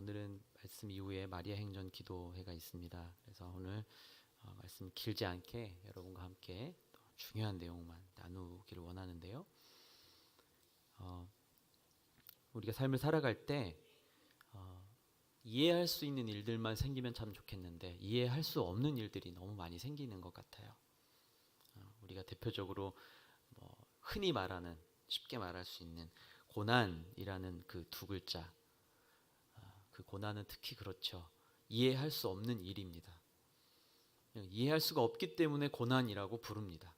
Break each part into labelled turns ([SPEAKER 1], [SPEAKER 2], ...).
[SPEAKER 1] 오늘은 말씀 이후에 마리아 행전 기도회가 있습니다. 그래서 오늘 말씀 길지 않게 여러분과 함께 또 중요한 내용만 나누기를 원하는데요. 우리가 삶을 살아갈 때 이해할 수 있는 일들만 생기면 참 좋겠는데 이해할 수 없는 일들이 너무 많이 생기는 것 같아요. 우리가 대표적으로 흔히 말하는, 쉽게 말할 수 있는 고난이라는 그 두 글자, 그 고난은 특히 그렇죠. 이해할 수 없는 일입니다. 이해할 수가 없기 때문에 고난이라고 부릅니다.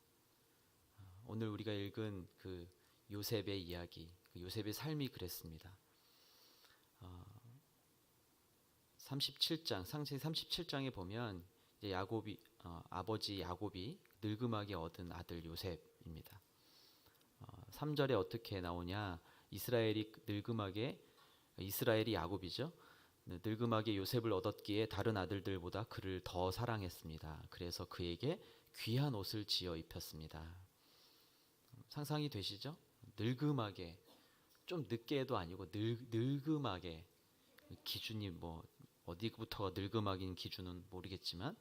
[SPEAKER 1] 오늘 우리가 읽은 그 요셉의 이야기, 그 요셉의 삶이 그랬습니다. 37장, 창세기 37장에 보면 이제 아버지 야곱이 늙음하게 얻은 아들 요셉입니다. 3절에 어떻게 나오냐? 이스라엘이 야곱이죠. 늙음하게 요셉을 얻었기에 다른 아들들보다 그를 더 사랑했습니다. 그래서 그에게 귀한 옷을 지어 입혔습니다. 상상이 되시죠? 늙음하게, 좀 늦게도 아니고 늙음하게, 기준이 어디부터가 늙음하긴 기준은 모르겠지만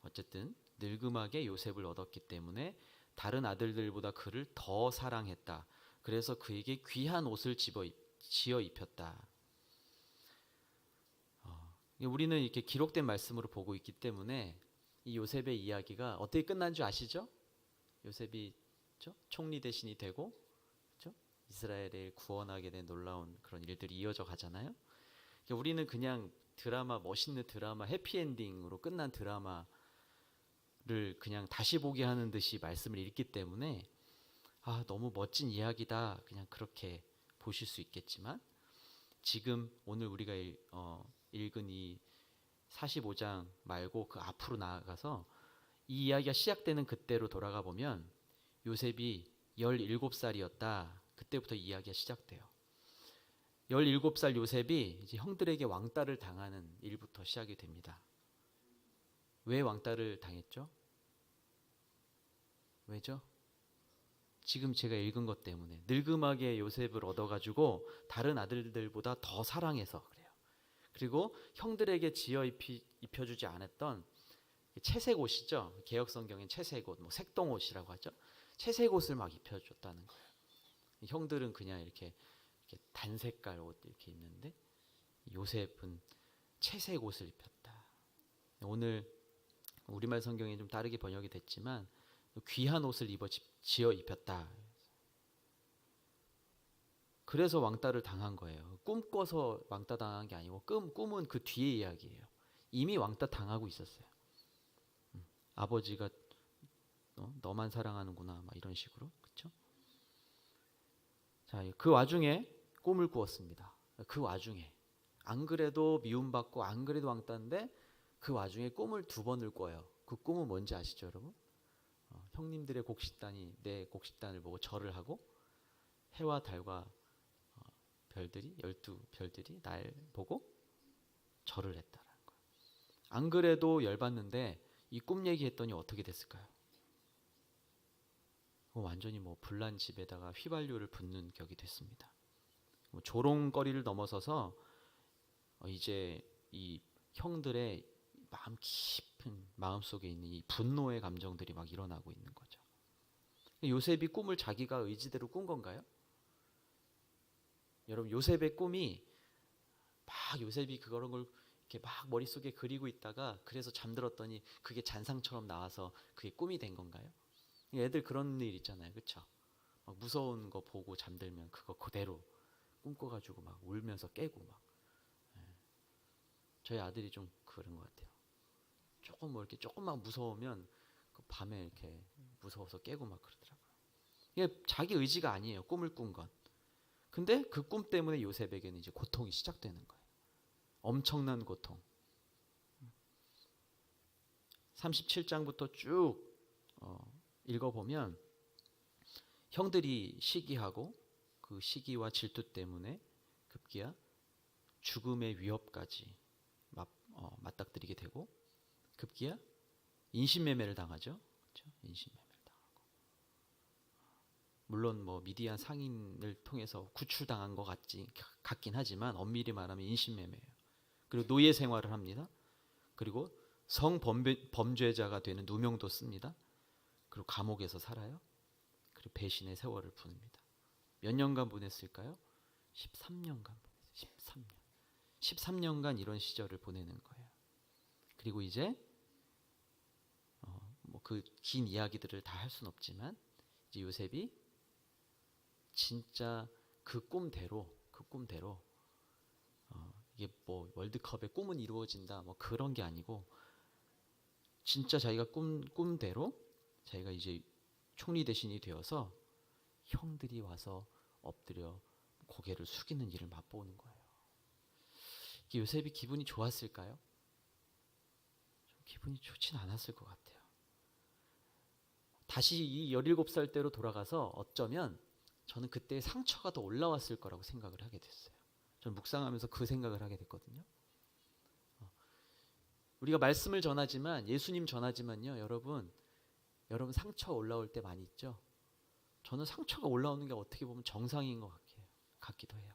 [SPEAKER 1] 어쨌든 늙음하게 요셉을 얻었기 때문에 다른 아들들보다 그를 더 사랑했다. 그래서 그에게 귀한 옷을 지어 입혔다. 우리는 이렇게 기록된 말씀으로 보고 있기 때문에 이 요셉의 이야기가 어떻게 끝난 줄 아시죠? 요셉이 총리 대신이 되고 이스라엘을 구원하게 된 놀라운 그런 일들이 이어져 가잖아요. 우리는 그냥 멋있는 드라마, 해피엔딩으로 끝난 드라마를 그냥 다시 보게 하는 듯이 말씀을 읽기 때문에 너무 멋진 이야기다, 그냥 그렇게 보실 수 있겠지만, 지금 오늘 우리가 읽은 이 45장 말고 그 앞으로 나아가서 이 이야기가 시작되는 그때로 돌아가 보면 요셉이 17살이었다. 그때부터 이야기가 시작돼요. 17살 요셉이 이제 형들에게 왕따를 당하는 일부터 시작이 됩니다. 왜 왕따를 당했죠? 왜죠? 지금 제가 읽은 것 때문에 늙음하게 요셉을 얻어가지고 다른 아들들보다 더 사랑해서 그래요. 그리고 형들에게 지어 입혀주지 않았던 채색 옷이죠. 개역 성경엔 채색 옷, 색동 옷이라고 하죠. 채색 옷을 막 입혀줬다는 거예요. 형들은 그냥 이렇게 단색깔 옷 이렇게 입는데 요셉은 채색 옷을 입혔다. 오늘 우리말 성경에 좀 다르게 번역이 됐지만 귀한 옷을 지어 입혔다. 그래서 왕따를 당한 거예요. 꿈꿔서 왕따 당한 게 아니고 꿈은 그 뒤의 이야기예요. 이미 왕따 당하고 있었어요. 아버지가 너만 사랑하는구나, 막 이런 식으로, 그렇죠? 자, 그 와중에 꿈을 꾸었습니다. 그 와중에 안 그래도 미움받고 안 그래도 왕따인데 그 와중에 꿈을 2번을 꿔요. 그 꿈은 뭔지 아시죠, 여러분? 형님들의 곡식단이 내 곡식단을 보고 절을 하고 해와 달과 별들이 12별들이 날 보고 절을 했다라는 거예요. 안 그래도 열받는데 이 꿈 얘기했더니 어떻게 됐을까요? 완전히 불난 집에다가 휘발유를 붓는 격이 됐습니다. 조롱거리를 넘어서서 이제 이 형들의 깊은 마음속에 있는 이 분노의 감정들이 막 일어나고 있는 거죠. 요셉이 꿈을 자기가 의지대로 꾼 건가요? 여러분, 요셉의 꿈이 요셉이 그런 걸 이렇게 머릿속에 그리고 있다가 그래서 잠들었더니 그게 잔상처럼 나와서 그게 꿈이 된 건가요? 애들 그런 일 있잖아요, 그렇죠? 무서운 거 보고 잠들면 그거 그대로 꿈꿔가지고 막 울면서 깨고 막. 저희 아들이 좀 그런 것 같아요. 이렇게 조금만 무서우면 그 밤에 이렇게 무서워서 깨고 막 그러더라고요. 이게 자기 의지가 아니에요, 꿈을 꾼 건. 근데 그 꿈 때문에 요셉에게는 이제 고통이 시작되는 거예요. 엄청난 고통. 37장부터 쭉 읽어보면 형들이 시기하고 그 시기와 질투 때문에 급기야 죽음의 위협까지 맞닥뜨리게 되고 급기야 인신매매를 당하죠. 그렇죠? 인신매매를 당하고, 물론 미디안 상인을 통해서 구출당한 것 같긴 하지만 엄밀히 말하면 인신매매예요. 그리고 노예 생활을 합니다. 그리고 성범죄자가 되는 누명도 씁니다. 그리고 감옥에서 살아요. 그리고 배신의 세월을 보냅니다. 몇 년간 보냈을까요? 13년간 보냈어요. 13년. 13년간 이런 시절을 보내는 거예요. 그리고 이제 뭐 그 긴 이야기들을 다 할 수는 없지만 이제 요셉이 진짜 그 꿈대로 이게 뭐 월드컵의 꿈은 이루어진다 뭐 그런 게 아니고 진짜 자기가 꿈대로 자기가 이제 총리 대신이 되어서 형들이 와서 엎드려 고개를 숙이는 일을 맛보는 거예요. 요셉이 기분이 좋았을까요? 좀 기분이 좋진 않았을 것 같아요. 다시 이 17살 때로 돌아가서 어쩌면 저는 그때 상처가 더 올라왔을 거라고 생각을 하게 됐어요. 저는 묵상하면서 그 생각을 하게 됐거든요. 우리가 말씀을 전하지만 예수님 전하지만요, 여러분 상처 올라올 때 많이 있죠. 저는 상처가 올라오는 게 어떻게 보면 정상인 것 같기도 해요.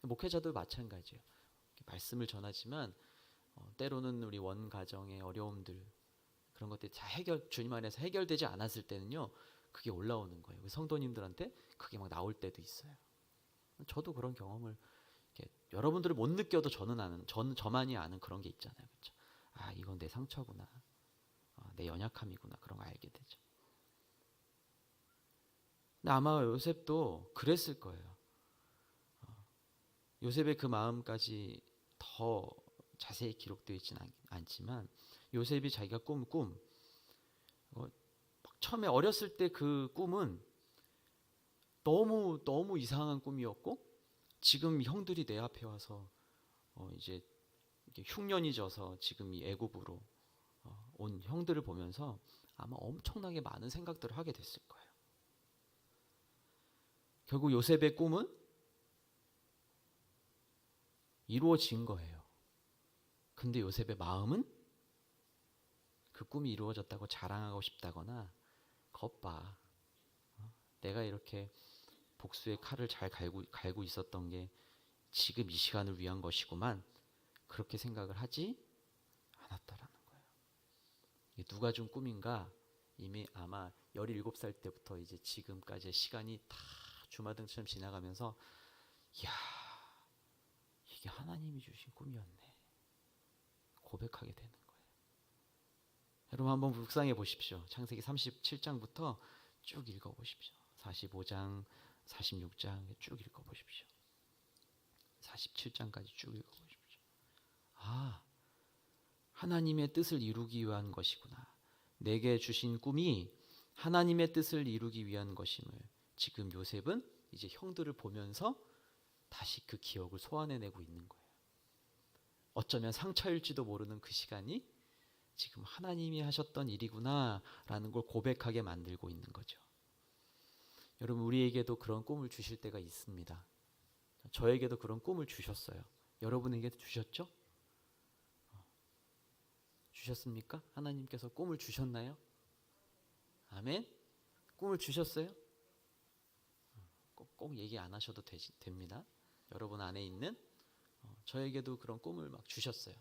[SPEAKER 1] 목회자도 마찬가지예요. 말씀을 전하지만 때로는 우리 원 가정의 어려움들 그런 것들이 다 주님 안에서 해결되지 않았을 때는요, 그게 올라오는 거예요. 성도님들한테 그게 막 나올 때도 있어요. 저도 그런 경험을 여러분들은 못 느껴도 저만이 아는 그런 게 있잖아요, 그렇죠? 아, 이건 내 상처구나, 내 연약함이구나, 그런 거 알게 되죠. 근데 아마 요셉도 그랬을 거예요. 요셉의 그 마음까지 더 자세히 기록되어 있지는 않지만 요셉이 자기가 꿈 처음에 어렸을 때 그 꿈은 너무 이상한 꿈이었고 지금 형들이 내 앞에 와서 이제 흉년이 져서 지금 이 애굽으로 온 형들을 보면서 아마 엄청나게 많은 생각들을 하게 됐을 거예요. 결국 요셉의 꿈은 이루어진 거예요. 근데 요셉의 마음은 그 꿈이 이루어졌다고 자랑하고 싶다거나 겉봐, 내가 이렇게 복수의 칼을 잘 갈고 있었던 게 지금 이 시간을 위한 것이구만, 그렇게 생각을 하지 않았다라는 거예요. 이게 누가 준 꿈인가? 이미 아마 17살 때부터 이제 지금까지의 시간이 다 주마등처럼 지나가면서 이야, 이게 하나님이 주신 꿈이었네, 고백하게 되는 거예요. 여러분 한번 묵상해 보십시오. 창세기 37장부터 쭉 읽어보십시오. 45장, 46장 쭉 읽어보십시오. 47장까지 쭉 읽어보십시오. 아, 하나님의 뜻을 이루기 위한 것이구나. 내게 주신 꿈이 하나님의 뜻을 이루기 위한 것임을 지금 요셉은 이제 형들을 보면서 다시 그 기억을 소환해내고 있는 거예요. 어쩌면 상처일지도 모르는 그 시간이 지금 하나님이 하셨던 일이구나 라는 걸 고백하게 만들고 있는 거죠. 여러분, 우리에게도 그런 꿈을 주실 때가 있습니다. 저에게도 그런 꿈을 주셨어요. 여러분에게도 주셨죠? 주셨습니까? 하나님께서 꿈을 주셨나요? 아멘? 꿈을 주셨어요? 꼭 얘기 안 하셔도 됩니다. 여러분 안에 있는 저에게도 그런 꿈을 막 주셨어요.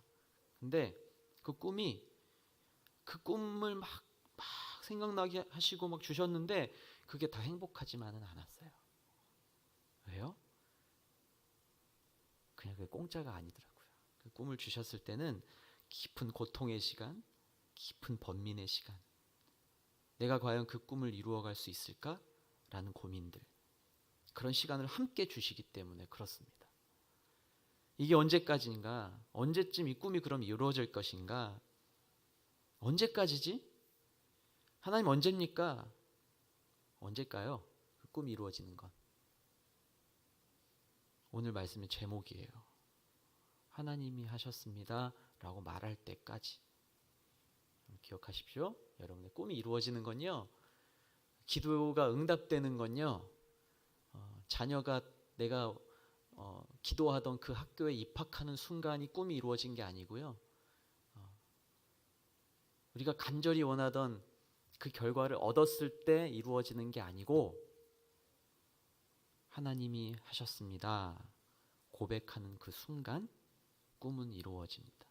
[SPEAKER 1] 근데 그 꿈을 막 생각나게 하시고 막 주셨는데 그게 다 행복하지만은 않았어요. 왜요? 그냥 그게 공짜가 아니더라고요. 그 꿈을 주셨을 때는 깊은 고통의 시간, 깊은 번민의 시간, 내가 과연 그 꿈을 이루어갈 수 있을까라는 고민들, 그런 시간을 함께 주시기 때문에 그렇습니다. 이게 언제까지인가? 언제쯤 이 꿈이 그럼 이루어질 것인가? 언제까지지? 하나님 언제입니까? 언제일까요? 그 꿈이 이루어지는 건. 오늘 말씀의 제목이에요. 하나님이 하셨습니다 라고 말할 때까지. 기억하십시오. 여러분의 꿈이 이루어지는 건요, 기도가 응답되는 건요, 자녀가 내가 기도하던 그 학교에 입학하는 순간이 꿈이 이루어진 게 아니고요, 우리가 간절히 원하던 그 결과를 얻었을 때 이루어지는 게 아니고 하나님이 하셨습니다 고백하는 그 순간, 꿈은 이루어집니다.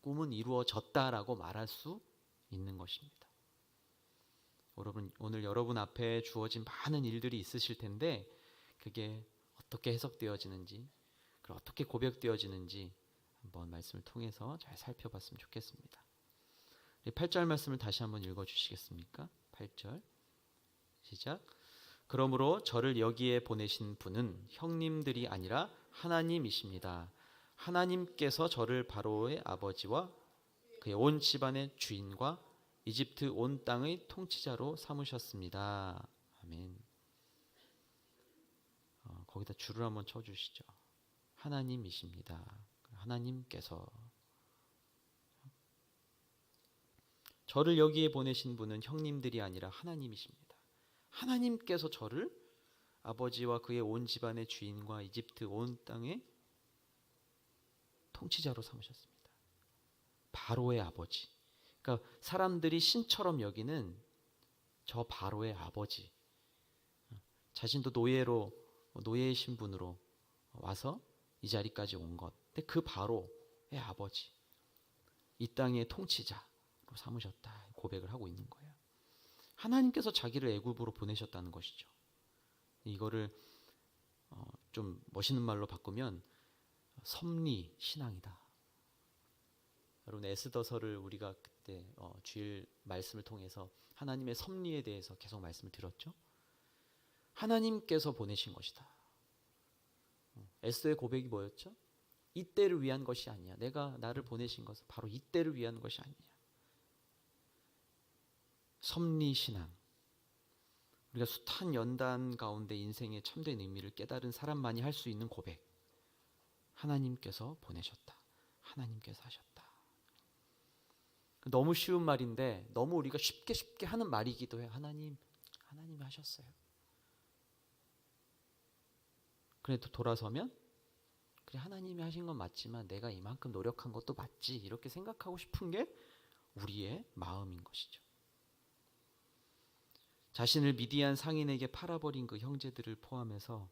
[SPEAKER 1] 꿈은 이루어졌다라고 말할 수 있는 것입니다. 여러분, 오늘 여러분 앞에 주어진 많은 일들이 있으실 텐데 그게 어떻게 해석되어지는지, 그리고 어떻게 고백되어지는지 한번 말씀을 통해서 잘 살펴봤으면 좋겠습니다. 8절 말씀을 다시 한번 읽어주시겠습니까? 8절 시작. 그러므로 저를 여기에 보내신 분은 형님들이 아니라 하나님이십니다. 하나님께서 저를 바로의 아버지와 그의 온 집안의 주인과 이집트 온 땅의 통치자로 삼으셨습니다. 아멘. 거기다 줄을 한번 쳐주시죠. 하나님이십니다. 하나님께서 저를 여기에 보내신 분은 형님들이 아니라 하나님이십니다. 하나님께서 저를 아버지와 그의 온 집안의 주인과 이집트 온 땅의 통치자로 삼으셨습니다. 바로의 아버지. 그러니까 사람들이 신처럼 여기는 저 바로의 아버지. 자신도 노예의 신분으로 와서 이 자리까지 온 것. 근데 그 바로의 아버지. 이 땅의 통치자로 삼으셨다. 고백을 하고 있는 거예요. 하나님께서 자기를 애굽으로 보내셨다는 것이죠. 이거를 좀 멋있는 말로 바꾸면 섭리 신앙이다. 여러분, 에스더서를 우리가 그때 주일 말씀을 통해서 하나님의 섭리에 대해서 계속 말씀을 드렸죠. 하나님께서 보내신 것이다. 에스더의 고백이 뭐였죠? 이때를 위한 것이 아니야. 내가 나를 보내신 것은 바로 이때를 위한 것이 아니냐. 섭리신앙. 우리가 숱한 연단 가운데 인생의 참된 의미를 깨달은 사람만이 할 수 있는 고백. 하나님께서 보내셨다. 하나님께서 하셨다. 너무 쉬운 말인데 너무 우리가 쉽게 하는 말이기도 해요. 하나님이 하셨어요. 그래도 돌아서면 그래, 하나님이 하신 건 맞지만 내가 이만큼 노력한 것도 맞지, 이렇게 생각하고 싶은 게 우리의 마음인 것이죠. 자신을 미디안 상인에게 팔아버린 그 형제들을 포함해서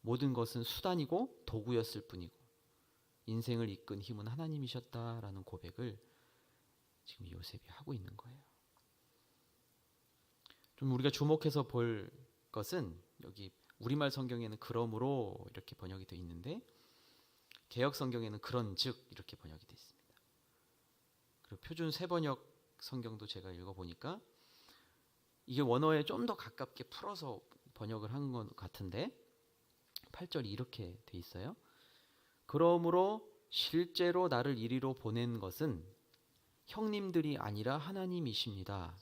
[SPEAKER 1] 모든 것은 수단이고 도구였을 뿐이고 인생을 이끈 힘은 하나님이셨다라는 고백을 지금 요셉이 하고 있는 거예요. 좀 우리가 주목해서 볼 것은 여기 우리말 성경에는 그러므로 이렇게 번역이 되어 있는데 개역 성경에는 그런즉 이렇게 번역이 되어 있습니다. 그리고 표준 세번역 성경도 제가 읽어보니까 이게 원어에 좀 더 가깝게 풀어서 번역을 한 것 같은데 8절이 이렇게 돼 있어요. 그러므로 실제로 나를 이리로 보낸 것은 형님들이 아니라 하나님이십니다.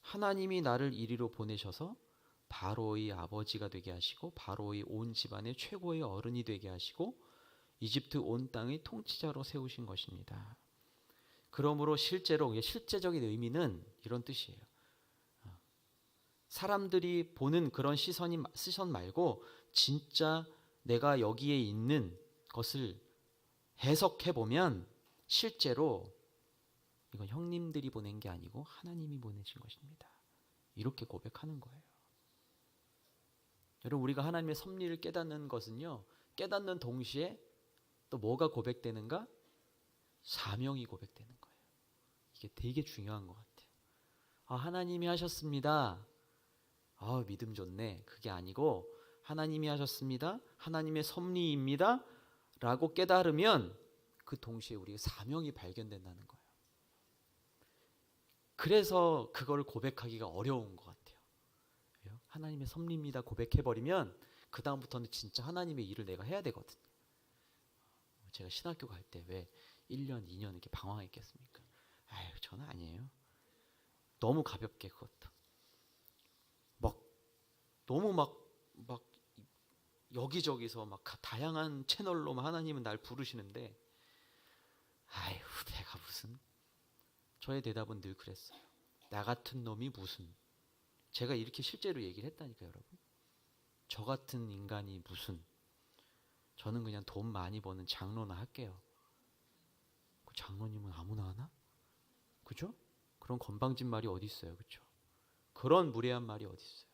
[SPEAKER 1] 하나님이 나를 이리로 보내셔서 바로의 아버지가 되게 하시고 바로의 온 집안의 최고의 어른이 되게 하시고 이집트 온 땅의 통치자로 세우신 것입니다. 그러므로 실제로, 실제적인 의미는 이런 뜻이에요. 사람들이 보는 그런 시선 말고 진짜 내가 여기에 있는 것을 해석해 보면 실제로 이건 형님들이 보낸 게 아니고 하나님이 보내신 것입니다. 이렇게 고백하는 거예요. 여러분, 우리가 하나님의 섭리를 깨닫는 것은요, 깨닫는 동시에 또 뭐가 고백되는가? 사명이 고백되는 거예요. 이게 되게 중요한 것 같아요. 하나님이 하셨습니다. 믿음 좋네. 그게 아니고 하나님이 하셨습니다. 하나님의 섭리입니다. 라고 깨달으면 그 동시에 우리가 사명이 발견된다는 거예요. 그래서 그걸 고백하기가 어려운 것 같아요. 하나님의 섭리입니다 고백해버리면 그 다음부터는 진짜 하나님의 일을 내가 해야 되거든요. 제가 신학교 갈 때 왜 1년, 2년 이렇게 방황했겠습니까? 저는 아니에요. 너무 가볍게 그것도. 너무 막 여기저기서 막 다양한 채널로 하나님은 날 부르시는데 내가 무슨. 저의 대답은 늘 그랬어요. 나 같은 놈이 무슨. 제가 이렇게 실제로 얘기를 했다니까요, 여러분. 저 같은 인간이 무슨. 저는 그냥 돈 많이 버는 장로나 할게요. 그 장로님은 아무나 하나? 그죠? 그런 건방진 말이 어디 있어요, 그죠? 그런 무례한 말이 어디 있어요?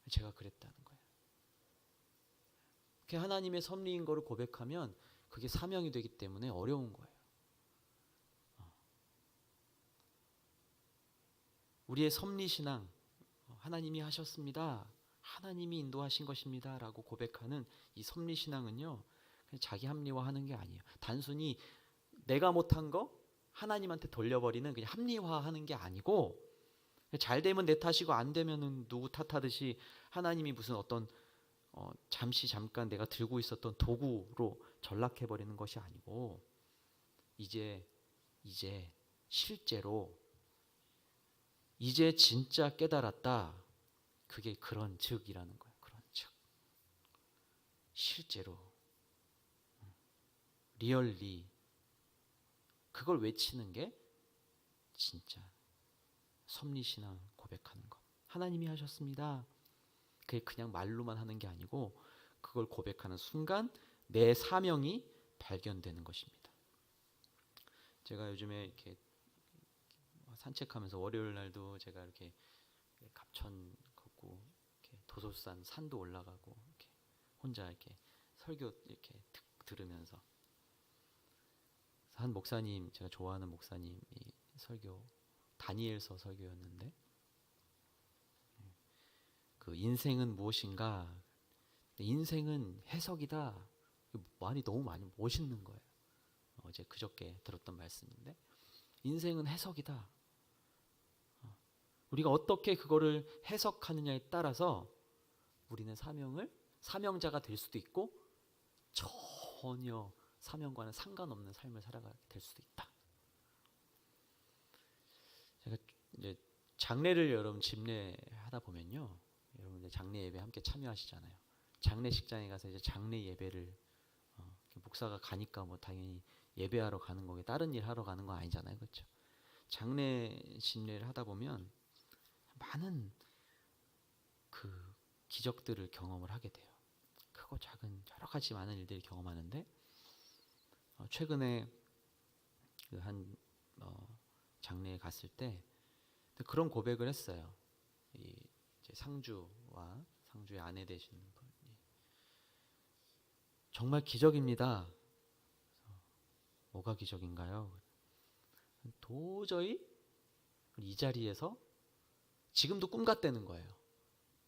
[SPEAKER 1] 제가 그랬다는 거예요. 하나님의 섭리인 거를 고백하면 그게 사명이 되기 때문에 어려운 거예요. 우리의 섭리신앙, 하나님이 하셨습니다, 하나님이 인도하신 것입니다 라고 고백하는 이 섭리신앙은요, 그냥 자기 합리화하는 게 아니에요. 단순히 내가 못한 거 하나님한테 돌려버리는 그냥 합리화하는 게 아니고, 잘 되면 내 탓이고 안 되면은 누구 탓하듯이 하나님이 무슨 어떤 잠깐 내가 들고 있었던 도구로 전락해버리는 것이 아니고, 이제 실제로 이제 진짜 깨달았다. 그게 그런 즉이라는 거예요. 그런 즉. 실제로 리얼리 그걸 외치는 게 진짜 섭리신앙 고백하는 것. 하나님이 하셨습니다. 그게 그냥 말로만 하는 게 아니고 그걸 고백하는 순간 내 사명이 발견되는 것입니다. 제가 요즘에 이렇게 산책하면서 월요일 날도 제가 이렇게 갑천 걷고 이렇게 도솔산 산도 올라가고 이렇게 혼자 이렇게 설교 이렇게 들으면서, 한 목사님, 제가 좋아하는 목사님이 설교, 다니엘서 설교였는데, 그 인생은 무엇인가, 인생은 해석이다. 말이 너무 많이 멋있는 거예요. 어제 그저께 들었던 말씀인데, 인생은 해석이다. 우리가 어떻게 그거를 해석하느냐에 따라서 우리는 사명자가 될 수도 있고 전혀 사명과는 상관없는 삶을 살아가게 될 수도 있다. 제가 이제 장례를 여러분 집례하다 보면요, 여러분들 장례 예배 함께 참여하시잖아요. 장례식장에 가서 이제 장례 예배를 목사가 가니까 뭐 당연히 예배하러 가는 거게 다른 일 하러 가는 거 아니잖아요, 그렇죠? 장례 집례를 하다 보면 많은 그 기적들을 경험을 하게 돼요. 크고 작은 여러 가지 많은 일들을 경험하는데, 최근에 그 한 장례에 갔을 때 그런 고백을 했어요. 이제 상주와 상주의 아내 되신 분이, 정말 기적입니다. 뭐가 기적인가요? 도저히 이 자리에서 지금도 꿈 같다는 거예요.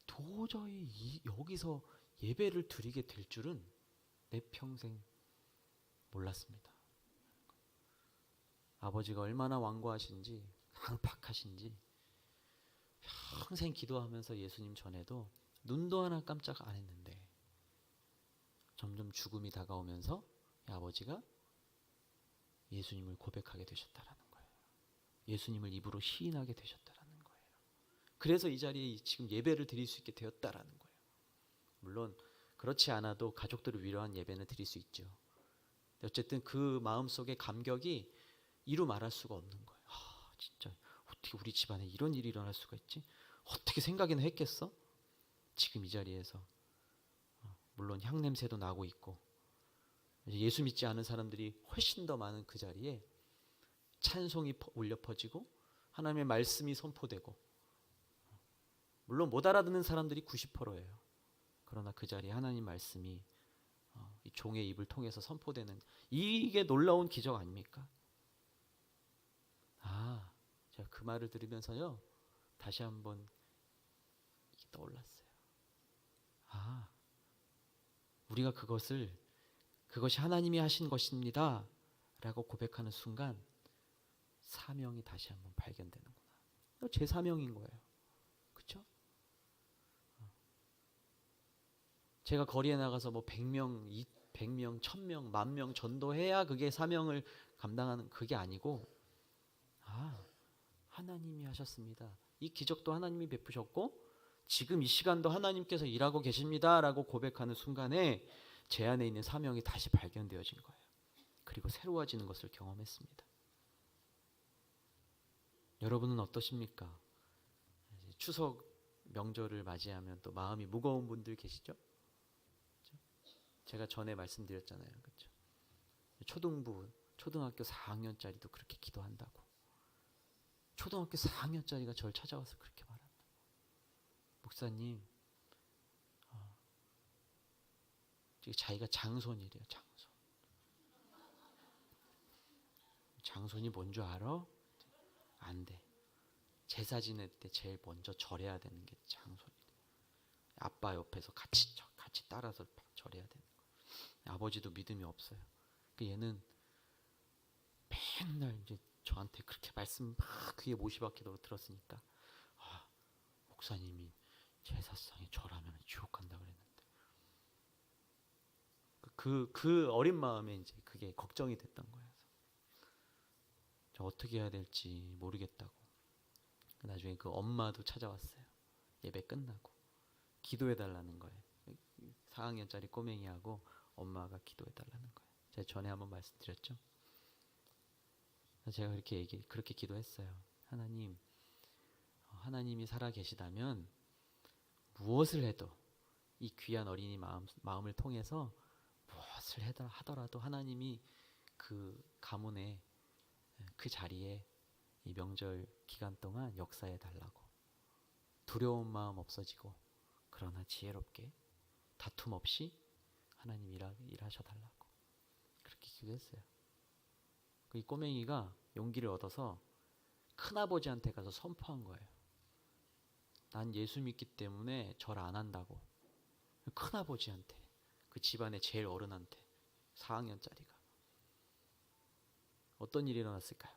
[SPEAKER 1] 도저히 여기서 예배를 드리게 될 줄은 내 평생 몰랐습니다. 아버지가 얼마나 완고하신지, 강팍하신지 평생 기도하면서 예수님 전에도 눈도 하나 깜짝 안 했는데, 점점 죽음이 다가오면서 아버지가 예수님을 고백하게 되셨다라는 거예요. 예수님을 입으로 시인하게 되셨다라는 거예요. 그래서 이 자리에 지금 예배를 드릴 수 있게 되었다라는 거예요. 물론 그렇지 않아도 가족들을 위로한 예배는 드릴 수 있죠. 어쨌든 그 마음속의 감격이 이루 말할 수가 없는 거예요. 진짜 어떻게 우리 집안에 이런 일이 일어날 수가 있지? 어떻게 생각이나 했겠어? 지금 이 자리에서 물론 향냄새도 나고 있고, 예수 믿지 않은 사람들이 훨씬 더 많은 그 자리에 찬송이 울려 퍼지고 하나님의 말씀이 선포되고, 물론 못 알아듣는 사람들이 90%예요. 그러나 그 자리에 하나님 말씀이 이 종의 입을 통해서 선포되는, 이게 놀라운 기적 아닙니까? 제가 그 말을 들으면서요, 다시 한번 떠올랐어요. 우리가 그것이 하나님이 하신 것입니다 라고 고백하는 순간 사명이 다시 한번 발견되는구나. 제 사명인 거예요. 그렇죠? 제가 거리에 나가서 뭐 100명, 100명, 1000명, 10,000명 전도해야 그게 사명을 감당하는, 그게 아니고, 하나님이 하셨습니다. 이 기적도 하나님이 베푸셨고 지금 이 시간도 하나님께서 일하고 계십니다 라고 고백하는 순간에 제 안에 있는 사명이 다시 발견되어진 거예요. 그리고 새로워지는 것을 경험했습니다. 여러분은 어떠십니까? 추석 명절을 맞이하면 또 마음이 무거운 분들 계시죠? 제가 전에 말씀드렸잖아요. 그렇죠? 초등학교 4학년짜리도 그렇게 기도한다고. 초등학교 4학년짜리가 저를 찾아와서 그렇게 말한다. 목사님, 자기가 장손이래요. 장손. 장손이 뭔 줄 알아? 안 돼. 제사 지낼 때 제일 먼저 절해야 되는 게 장손이 돼. 아빠 옆에서 같이 따라서 절해야 되는 거야. 아버지도 믿음이 없어요. 얘는 맨날 이제 저한테 그렇게 말씀 막 귀에 못이 박히도록 들었으니까, 아, 목사님이 제사상에 절하면 지옥 간다 그랬는데, 그 어린 마음에 이제 그게 걱정이 됐던 거예요. 저 어떻게 해야 될지 모르겠다고. 나중에 그 엄마도 찾아왔어요. 예배 끝나고 기도해 달라는 거예요. 4학년짜리 꼬맹이하고 엄마가 기도해 달라는 거예요. 제가 전에 한번 말씀드렸죠. 제가 그렇게 기도했어요. 하나님, 하나님이 살아 계시다면 무엇을 해도 이 귀한 어린이 마음을 통해서 무엇을 하더라도 하나님이 그 가문에, 그 자리에 이 명절 기간 동안 역사해 달라고. 두려운 마음 없어지고, 그러나 지혜롭게 다툼 없이 하나님 일하셔 달라고 그렇게 기도했어요. 이 꼬맹이가 용기를 얻어서 큰아버지한테 가서 선포한 거예요. 난 예수 믿기 때문에 절 안 한다고. 큰아버지한테, 그 집안의 제일 어른한테, 4학년짜리가. 어떤 일이 일어났을까요?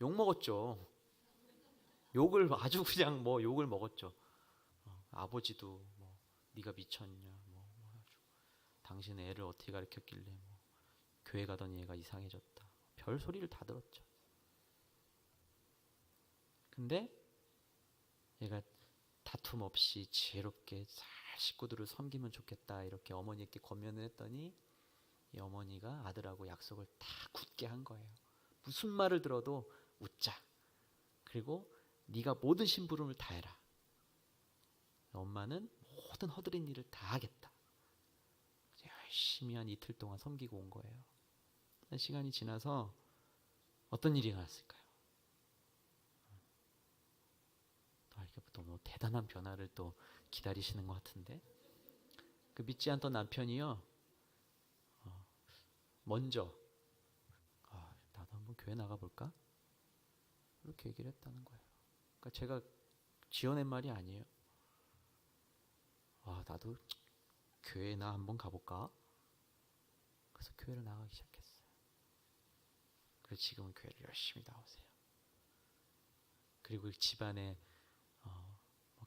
[SPEAKER 1] 욕 먹었죠. 욕을 아주 그냥 욕을 먹었죠. 아버지도 네가 미쳤냐, 당신 애를 어떻게 가르쳤길래 교회 가던 얘가 이상해졌다. 별 소리를 다 들었죠. 근데 얘가 다툼 없이 지혜롭게 잘 식구들을 섬기면 좋겠다 이렇게 어머니께 권면을 했더니 이 어머니가 아들하고 약속을 다 굳게 한 거예요. 무슨 말을 들어도 웃자. 그리고 네가 모든 심부름을 다 해라. 엄마는 모든 허드렛 일을 다 하겠다. 열심히 한 이틀 동안 섬기고 온 거예요. 시간이 지나서 어떤 일이 일어났을까요? 너무 대단한 변화를 또 기다리시는 것 같은데, 그 믿지 않던 남편이요, 먼저 나도 한번 교회 나가볼까? 이렇게 얘기를 했다는 거예요. 그러니까 제가 지어낸 말이 아니에요. 나도 교회나 한번 가볼까? 그래서 교회를 나가기 시작했어요. 그래서 지금은 교회를 열심히 나오세요. 그리고 집안에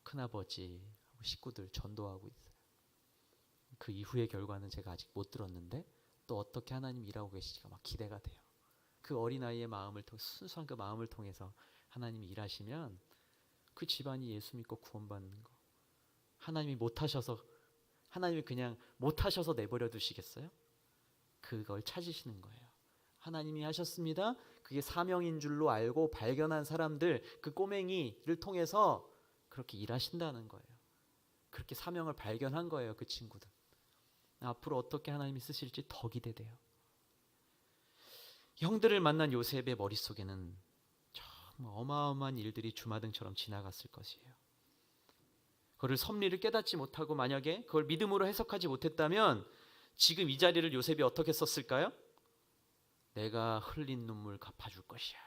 [SPEAKER 1] 큰아버지, 식구들 전도하고 있어요. 그 이후의 결과는 제가 아직 못 들었는데 또 어떻게 하나님 일하고 계시지가 막 기대가 돼요. 그 어린아이의 마음을 통해, 순수한 그 마음을 통해서 하나님이 일하시면 그 집안이 예수 믿고 구원받는 거, 하나님이 그냥 못하셔서 내버려 두시겠어요? 그걸 찾으시는 거예요. 하나님이 하셨습니다. 그게 사명인 줄로 알고 발견한 사람들, 그 꼬맹이를 통해서 그렇게 일하신다는 거예요. 그렇게 사명을 발견한 거예요. 그 친구들. 앞으로 어떻게 하나님이 쓰실지 더 기대돼요. 형들을 만난 요셉의 머릿속에는 정말 어마어마한 일들이 주마등처럼 지나갔을 것이에요. 그걸 섭리를 깨닫지 못하고 만약에 그걸 믿음으로 해석하지 못했다면 지금 이 자리를 요셉이 어떻게 썼을까요? 내가 흘린 눈물 갚아줄 것이야.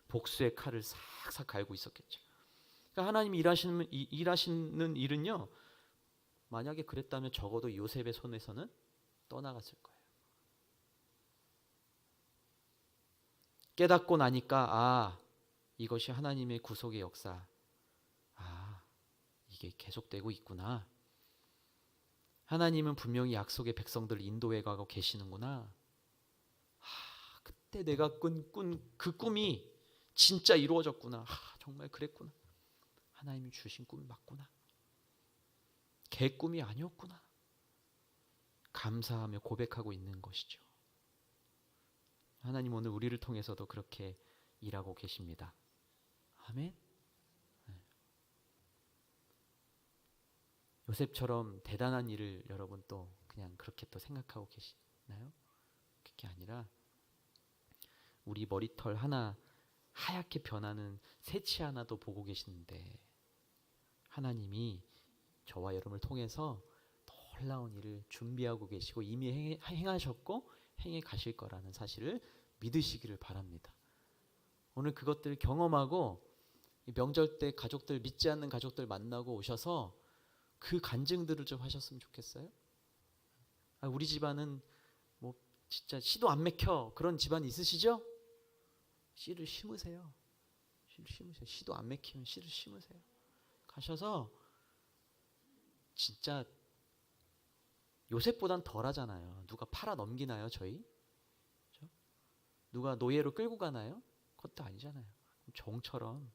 [SPEAKER 1] 복수의 칼을 싹싹 갈고 있었겠죠. 그러니까 하나님이 일하시는 일은요, 만약에 그랬다면 적어도 요셉의 손에서는 떠나갔을 거예요. 깨닫고 나니까 이것이 하나님의 구속의 역사, 이게 계속되고 있구나. 하나님은 분명히 약속의 백성들을 인도해 가고 계시는구나. 그때 내가 꾼 그 꿈이 진짜 이루어졌구나. 정말 그랬구나. 하나님이 주신 꿈이 맞구나. 개꿈이 아니었구나. 감사하며 고백하고 있는 것이죠. 하나님 오늘 우리를 통해서도 그렇게 일하고 계십니다. 아멘. 요셉처럼 대단한 일을 여러분 또 그냥 그렇게 또 생각하고 계시나요? 그게 아니라 우리 머리털 하나 하얗게 변하는 새치 하나도 보고 계시는데 하나님이 저와 여러분을 통해서 놀라운 일을 준비하고 계시고 이미 행하셨고 행해 가실 거라는 사실을 믿으시기를 바랍니다. 오늘 그것들을 경험하고 명절 때 가족들, 믿지 않는 가족들 만나고 오셔서 그 간증들을 좀 하셨으면 좋겠어요. 우리 집안은 뭐 진짜 씨도 안 맥혀 그런 집안 있으시죠? 씨를 심으세요. 씨를 심으세요. 씨도 안 맥히면 씨를 심으세요. 가셔서 진짜 요셉보단 덜 하잖아요. 누가 팔아 넘기나요, 저희? 그렇죠? 누가 노예로 끌고 가나요? 그것도 아니잖아요. 종처럼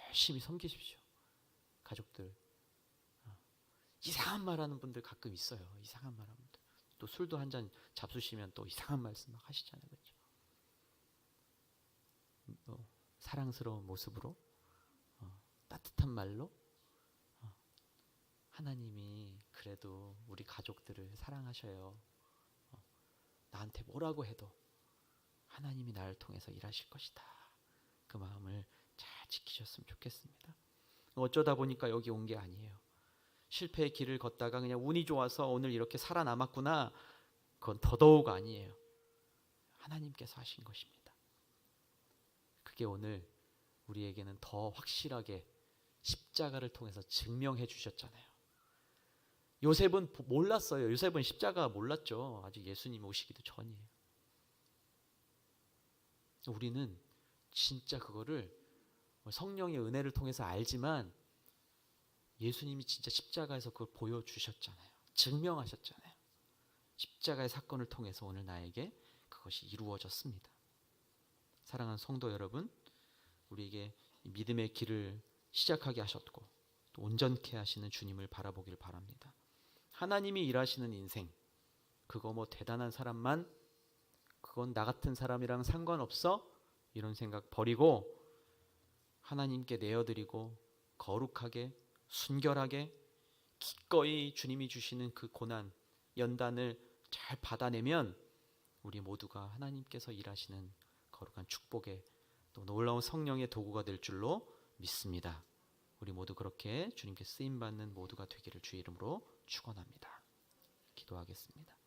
[SPEAKER 1] 열심히 섬기십시오. 가족들. 이상한 말 하는 분들 가끔 있어요. 이상한 말 하는 분들. 또 술도 한 잔 잡수시면 또 이상한 말씀 막 하시잖아요. 그렇죠? 사랑스러운 모습으로 따뜻한 말로 하나님이 그래도 우리 가족들을 사랑하셔요. 나한테 뭐라고 해도 하나님이 나를 통해서 일하실 것이다. 그 마음을 잘 지키셨으면 좋겠습니다. 어쩌다 보니까 여기 온 게 아니에요. 실패의 길을 걷다가 그냥 운이 좋아서 오늘 이렇게 살아남았구나. 그건 더더욱 아니에요. 하나님께서 하신 것입니다. 그게 오늘 우리에게는 더 확실하게 십자가를 통해서 증명해 주셨잖아요. 요셉은 몰랐어요. 요셉은 십자가 몰랐죠. 아직 예수님 오시기도 전이에요. 우리는 진짜 그거를 성령의 은혜를 통해서 알지만 예수님이 진짜 십자가에서 그걸 보여주셨잖아요. 증명하셨잖아요. 십자가의 사건을 통해서 오늘 나에게 그것이 이루어졌습니다. 사랑하는 성도 여러분, 우리에게 믿음의 길을 시작하게 하셨고 또 온전케 하시는 주님을 바라보길 바랍니다. 하나님이 일하시는 인생, 그거 뭐 대단한 사람만, 그건 나 같은 사람이랑 상관없어, 이런 생각 버리고 하나님께 내어드리고 거룩하게 순결하게 기꺼이 주님이 주시는 그 고난 연단을 잘 받아내면 우리 모두가 하나님께서 일하시는 거룩한 축복의 또 놀라운 성령의 도구가 될 줄로 믿습니다. 우리 모두 그렇게 주님께 쓰임받는 모두가 되기를 주의 이름으로 축원합니다. 기도하겠습니다.